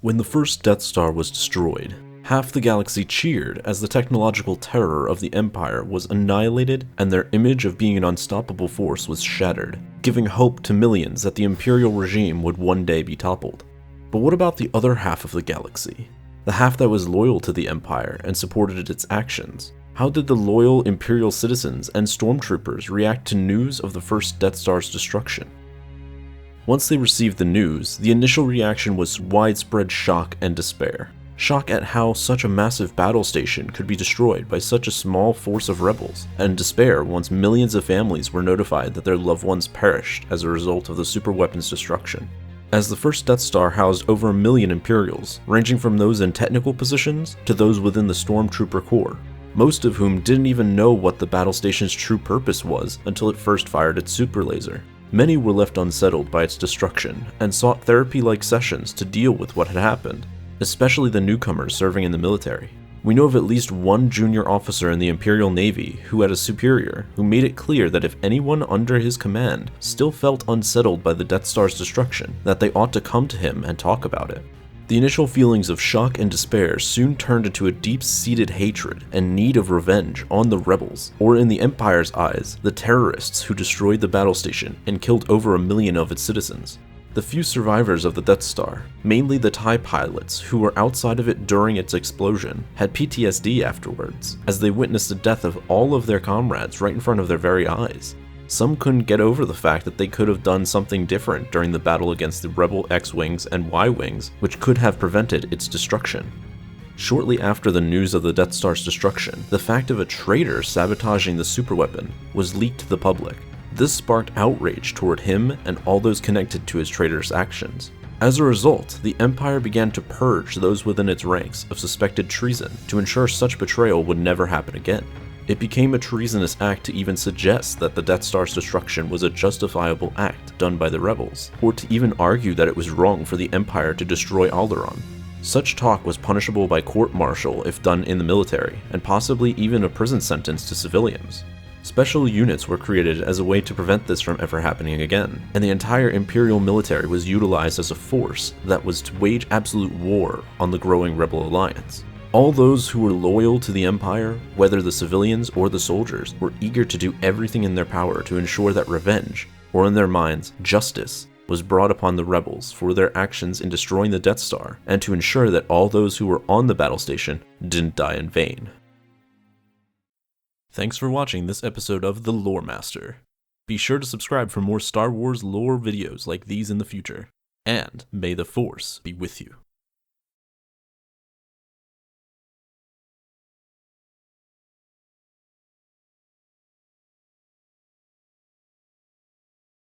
When the first Death Star was destroyed, half the galaxy cheered as the technological terror of the Empire was annihilated and their image of being an unstoppable force was shattered, giving hope to millions that the Imperial regime would one day be toppled. But what about the other half of the galaxy? The half that was loyal to the Empire and supported its actions? How did the loyal Imperial citizens and stormtroopers react to news of the first Death Star's destruction? Once they received the news, the initial reaction was widespread shock and despair. Shock at how such a massive battle station could be destroyed by such a small force of rebels, and despair once millions of families were notified that their loved ones perished as a result of the superweapon's destruction. As the first Death Star housed over 1 million Imperials, ranging from those in technical positions to those within the Stormtrooper Corps, most of whom didn't even know what the battle station's true purpose was until it first fired its super laser. Many were left unsettled by its destruction and sought therapy-like sessions to deal with what had happened, especially the newcomers serving in the military. We know of at least one junior officer in the Imperial Navy who had a superior who made it clear that if anyone under his command still felt unsettled by the Death Star's destruction, that they ought to come to him and talk about it. The initial feelings of shock and despair soon turned into a deep-seated hatred and need of revenge on the rebels, or in the Empire's eyes, the terrorists who destroyed the battle station and killed over 1 million of its citizens. The few survivors of the Death Star, mainly the TIE pilots who were outside of it during its explosion, had PTSD afterwards, as they witnessed the death of all of their comrades right in front of their very eyes. Some couldn't get over the fact that they could have done something different during the battle against the Rebel X-Wings and Y-Wings, which could have prevented its destruction. Shortly after the news of the Death Star's destruction, the fact of a traitor sabotaging the superweapon was leaked to the public. This sparked outrage toward him and all those connected to his traitorous actions. As a result, the Empire began to purge those within its ranks of suspected treason to ensure such betrayal would never happen again. It became a treasonous act to even suggest that the Death Star's destruction was a justifiable act done by the rebels, or to even argue that it was wrong for the Empire to destroy Alderaan. Such talk was punishable by court-martial if done in the military, and possibly even a prison sentence to civilians. Special units were created as a way to prevent this from ever happening again, and the entire Imperial military was utilized as a force that was to wage absolute war on the growing rebel alliance. All those who were loyal to the Empire, whether the civilians or the soldiers, were eager to do everything in their power to ensure that revenge, or in their minds, justice, was brought upon the rebels for their actions in destroying the Death Star, and to ensure that all those who were on the battle station didn't die in vain. Thanks for watching this episode of The Lore Master. Be sure to subscribe for more Star Wars lore videos like these in the future, and may the Force be with you.